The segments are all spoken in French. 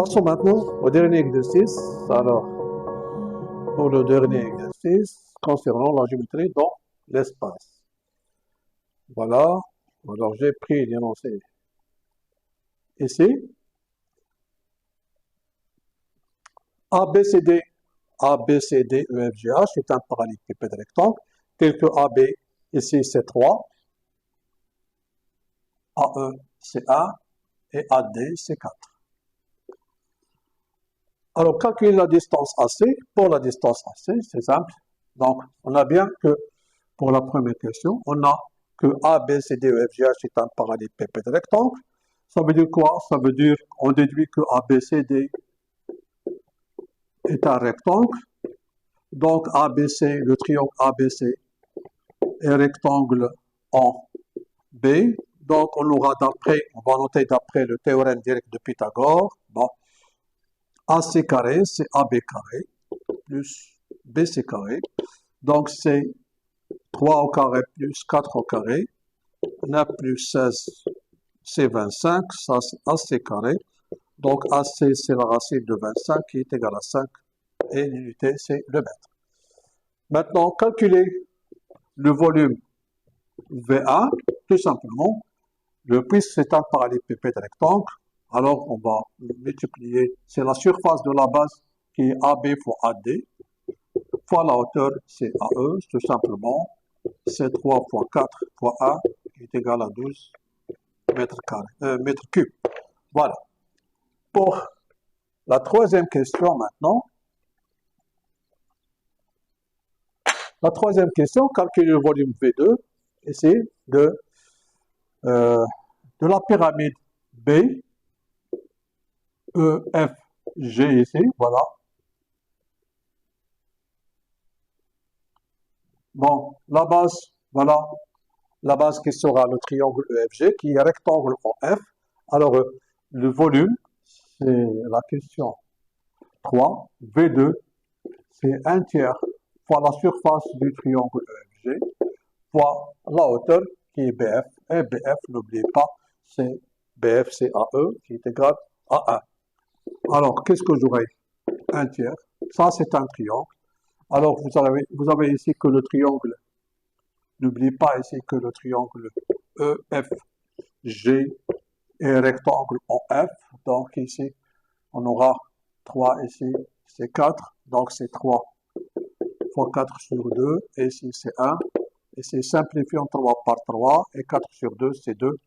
Passons maintenant au dernier exercice. Alors, pour le dernier exercice, concernant la géométrie dans l'espace. Voilà. Alors, j'ai pris l'énoncé ici. ABCD, ABCD, EFGH est un parallélépipède rectangle, tel que AB, ici c'est 3, AE c'est 1 et AD c'est 4. Alors, calculer la distance AC. Pour la distance AC, c'est simple. Donc, on a bien que, pour la première question, on a que ABCD, EFGH est un parallélépipède rectangle. Ça veut dire quoi? Ça veut dire qu'on déduit que ABCD est un rectangle. Donc, ABC, le triangle ABC est rectangle en B. Donc, on aura d'après, on va noter d'après le théorème direct de Pythagore, bon, AC carré, c'est AB carré, plus BC carré. Donc, c'est 3 au carré plus 4 au carré. 9 plus 16, c'est 25. Ça, c'est AC carré. Donc, AC, c'est la racine de 25 qui est égale à 5. Et l'unité, c'est le mètre. Maintenant, calculer le volume V1, tout simplement. Puisque c'est un parallélépipède rectangle, alors on va multiplier, c'est la surface de la base qui est AB fois AD, fois la hauteur, c'est AE, tout simplement, c'est 3 fois 4 fois 1, qui est égal à 12 mètres cubes. Voilà. Pour la troisième question maintenant, la troisième question, calculer le volume V2, ici, de la pyramide B, E, F, G ici, voilà. Bon, la base, voilà, la base qui sera le triangle EFG, qui est rectangle en F. Alors, le volume, c'est la question 3. V2, c'est 1 tiers fois la surface du triangle EFG, fois la hauteur, qui est BF. Et BF, n'oubliez pas, c'est BF, c'est AE, qui est égal à 1. Alors, qu'est-ce que j'aurai? 1 tiers. Ça, c'est un triangle. Alors, vous avez ici que le triangle, n'oubliez pas ici que le triangle EFG est rectangle en F. Donc, ici, on aura 3 ici, c'est 4. Donc, c'est 3 fois 4 sur 2. Et ici, c'est 1. Et c'est simplifié en 3 par 3. Et 4 sur 2, c'est 2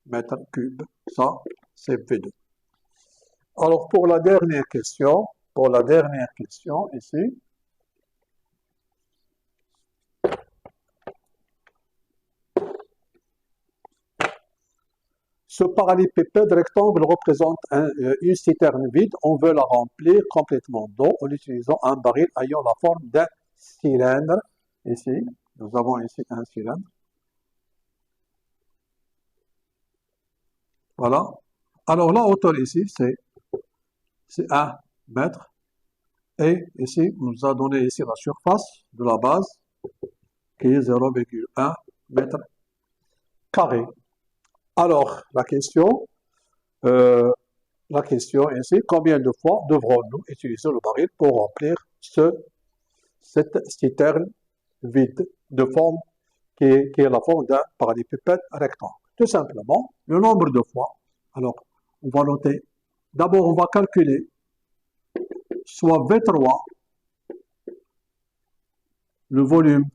mètres cubes. Ça, c'est V2. Alors, pour la dernière question ici, ce parallélépipède rectangle représente une citerne vide. On veut la remplir complètement d'eau en utilisant un baril ayant la forme d'un cylindre. Ici, nous avons ici un cylindre. Voilà. Alors, la hauteur ici, c'est 1 mètre. Et ici, on nous a donné ici la surface de la base, qui est 0,1 mètre carré. Alors, la question ici, combien de fois devrons-nous utiliser le baril pour remplir cette citerne vide de forme qui est la forme d'un parallélépipède rectangle? Tout simplement, le nombre de fois. Alors, on va noter. D'abord, on va calculer soit V3, le volume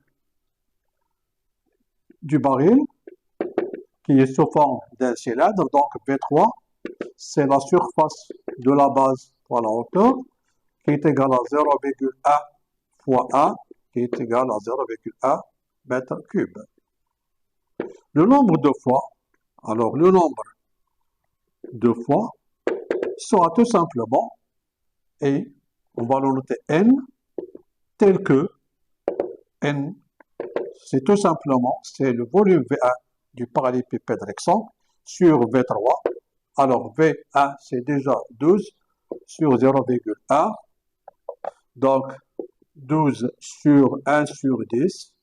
du baril, qui est sous forme d'un cylindre. Donc, V3, c'est la surface de la base fois la hauteur, qui est égale à 0,1 fois 1, qui est égal à 0,1 mètre cube. Le nombre de fois, alors le nombre de fois sera tout simplement, et on va le noter N, tel que N, c'est tout simplement, c'est le volume V1 du parallélépipède rectangle sur V3. Alors V1, c'est déjà 12 sur 0,1. Donc 12 sur 1 sur 10,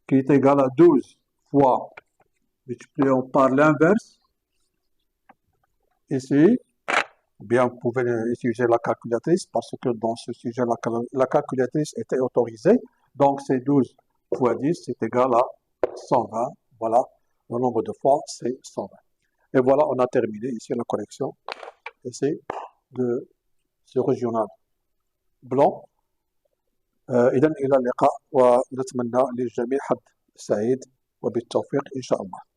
qui est égal à 12 fois, multiplié par l'inverse, ici, ou bien vous pouvez utiliser la calculatrice parce que dans ce sujet, la calculatrice était autorisée. Donc c'est 12 fois 10, c'est égal à 120. Voilà, le nombre de fois, c'est 120. Et voilà, on a terminé ici la correction. Et c'est de ce régional blanc. إذا إلى اللقاء ونتمنى للجميع حظ سعيد وبالتوفيق إن شاء الله.